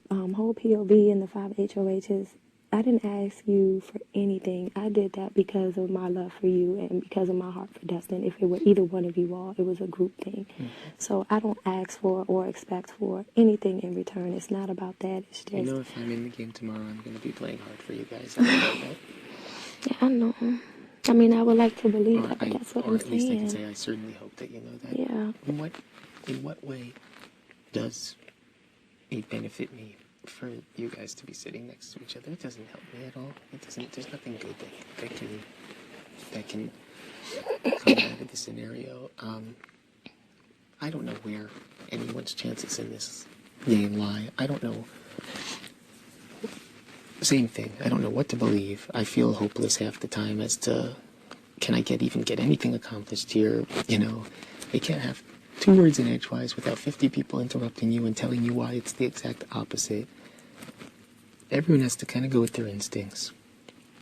the whole POV and the 5 HOHs, I didn't ask you for anything. I did that because of my love for you and because of my heart for Dustin. If it were either one of you all, it was a group thing. Mm-hmm. So I don't ask for or expect for anything in return. It's not about that. It's just... You know, if I'm in the game tomorrow, I'm going to be playing hard for you guys. I know that. Yeah, I know. I mean, I would like to believe that, but that's what I'm saying. Or at least I can say I certainly hope that you know that. Yeah. In what way does it benefit me for you guys to be sitting next to each other? It doesn't help me at all. It doesn't. There's nothing good that can come out of the scenario. I don't know where anyone's chances in this game lie. I don't know. Same thing. I don't know what to believe. I feel hopeless half the time as to, can I even get anything accomplished here? You know, they can't have 2 words in edgewise without 50 people interrupting you and telling you why it's the exact opposite. Everyone has to kind of go with their instincts.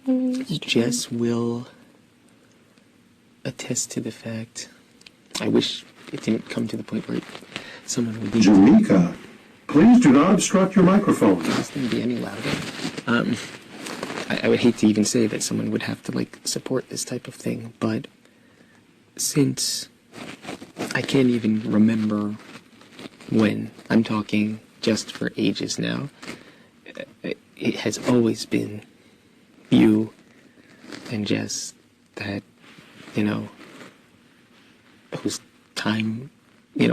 Jess will attest to the fact. I wish it didn't come to the point where someone would be... Jameka, please do not obstruct your microphone. This didn't be any louder. I would hate to even say that someone would have to, support this type of thing, but since I can't even remember when, I'm talking just for ages now, it has always been you and Jess that, whose time,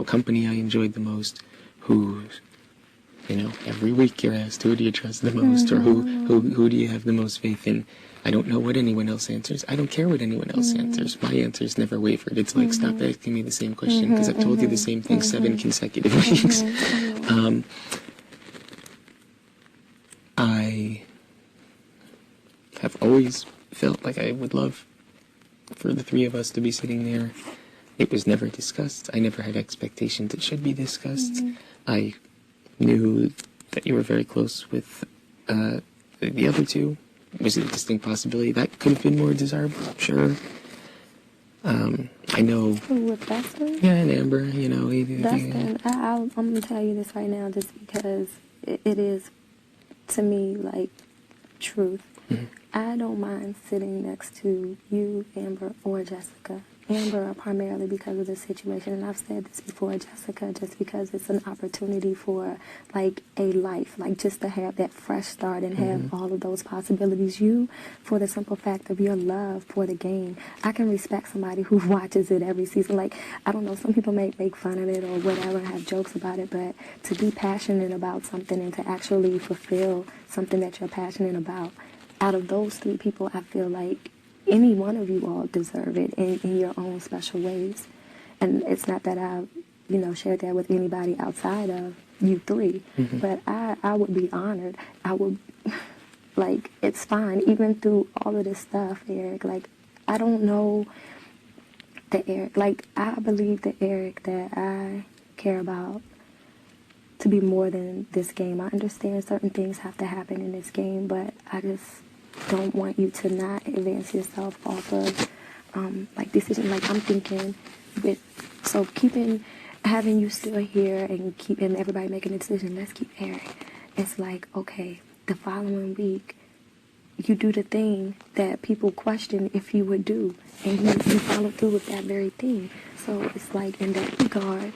company I enjoyed the most, whose, every week you're asked, who do you trust the most, or who do you have the most faith in? I don't know what anyone else answers. I don't care what anyone else answers. My answer's never wavered. It's like, stop asking me the same question, because I've told you the same thing 7 consecutive weeks. I have always felt like I would love for the 3 of us to be sitting there. It was never discussed. I never had expectations it should be discussed. I knew that you were very close with the other 2. Was it a distinct possibility that could have been more desirable? Sure. I know. Who, with Dustin? Yeah, and Amber, Dustin, I'm going to tell you this right now just because it is, to me, like truth. I don't mind sitting next to you, Amber, or Jessica. Amber primarily because of the situation, and I've said this before, Jessica, just because it's an opportunity for a life, just to have that fresh start and have all of those possibilities. You, for the simple fact of your love for the game, I can respect somebody who watches it every season. I don't know, some people may make fun of it or whatever, have jokes about it, but to be passionate about something and to actually fulfill something that you're passionate about, out of those 3 people, I feel like any one of you all deserve it in your own special ways. And it's not that I, shared that with anybody outside of you 3, but I would be honored. I would, it's fine, even through all of this stuff, Eric, I don't know the Eric, I believe the Eric that I care about to be more than this game. I understand certain things have to happen in this game, but I just don't want you to not advance yourself off of decision. I'm thinking having you still here and keeping everybody making a decision, let's keep Eric. It's okay, the following week you do the thing that people question if you would do, and you follow through with that very thing. So it's in that regard,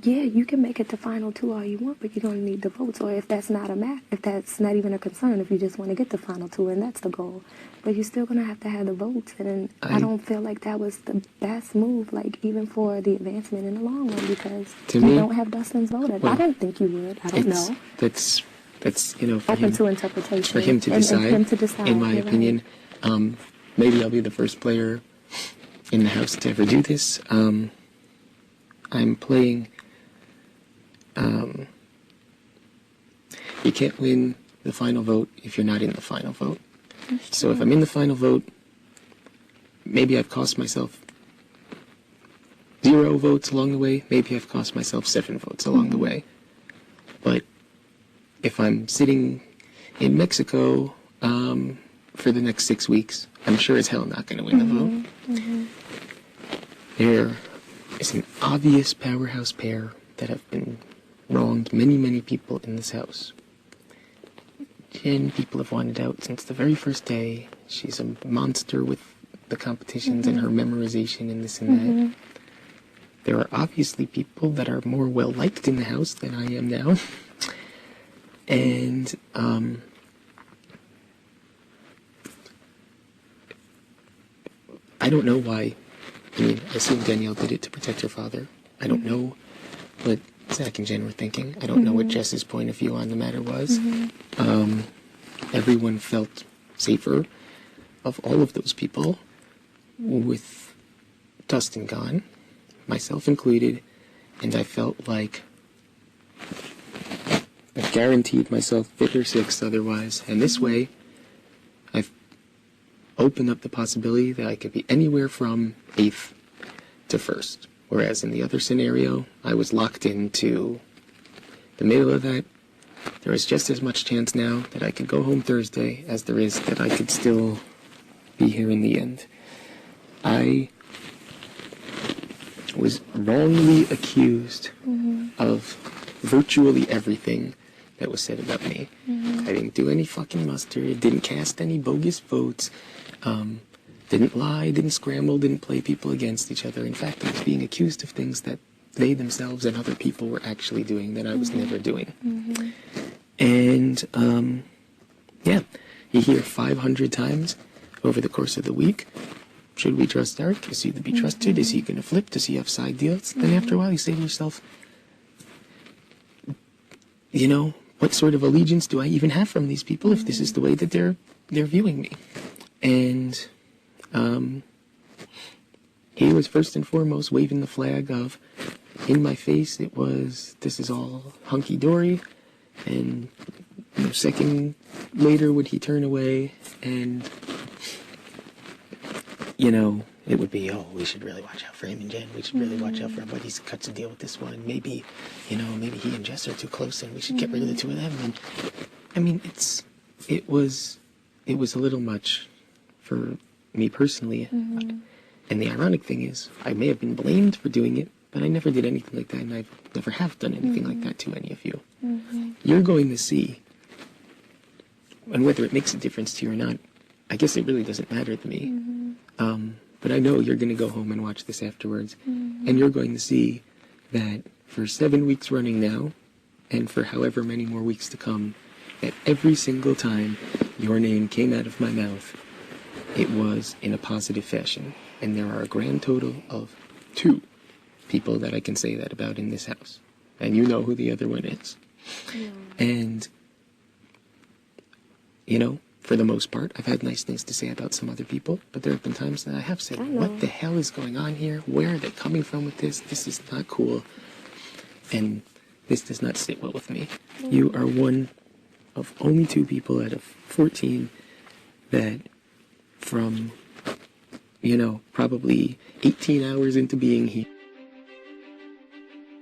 yeah, you can make it to final 2 all you want, but you're going to need the votes. Or if that's not if that's not even a concern, if you just want to get the final 2 and that's the goal, but you're still going to have the votes. And I don't feel like that was the best move, even for the advancement in the long run, because you don't have Dustin's vote. I don't think you would. I don't know. That's for open to interpretation. For him to decide. And him to decide. In my opinion, maybe I'll be the first player in the house to ever do this. I'm playing. You can't win the final vote if you're not in the final vote. So if I'm in the final vote, maybe I've cost myself 0 votes along the way. Maybe I've cost myself 7 votes along the way. But if I'm sitting in Mexico for the next 6 weeks, I'm sure as hell not going to win the vote. There is an obvious powerhouse pair that have been wronged many, many people in this house. Jen, people have wanted out since the very first day. She's a monster with the competitions and her memorization and this and that. There are obviously people that are more well-liked in the house than I am now. And, I don't know why. I mean, I assume Danielle did it to protect her father. I don't know what Zach and Jen were thinking. I don't know what Jess's point of view on the matter was. Everyone felt safer of all of those people with Dustin gone, myself included, and I felt like I guaranteed myself 5th or 6th otherwise, and this way I've opened up the possibility that I could be anywhere from 8th to 1st, whereas in the other scenario I was locked into the middle of that. There is just as much chance now that I could go home Thursday as there is that I could still be here in the end. I was wrongly accused of virtually everything that was said about me. I didn't do any fucking mustard, didn't cast any bogus votes, didn't lie, didn't scramble, didn't play people against each other. In fact, I was being accused of things that they themselves and other people were actually doing that I was never doing. And, yeah, you hear 500 times over the course of the week, should we trust Eric? Is he to be trusted? Is he going to flip? Does he have side deals? Then after a while you say to yourself, you know, what sort of allegiance do I even have from these people if this is the way that they're viewing me? And he was first and foremost waving the flag of, in my face, it was, this is all hunky-dory, and no second later would he turn away, and, you know, it would be, oh, we should really watch out for him and Jen. We should really watch out for him, but he cuts a deal with this one. Maybe, you know, maybe he and Jess are too close, and we should get rid of the two of them. And I mean, it was a little much for me personally. And the ironic thing is, I may have been blamed for doing it, but I never did anything like that, and I never have done anything like that to any of you. You're going to see, and whether it makes a difference to you or not, I guess it really doesn't matter to me. But I know you're going to go home and watch this afterwards, and you're going to see that for 7 weeks running now, and for however many more weeks to come, that every single time your name came out of my mouth, it was in a positive fashion. And there are a grand total of 2 people that I can say that about in this house. And you know who the other one is. And, you know, for the most part, I've had nice things to say about some other people, but there have been times that I have said, what the hell is going on here? Where are they coming from with this? This is not cool. And this does not sit well with me. You are one of only 2 people out of 14 that from, you know, probably 18 hours into being here,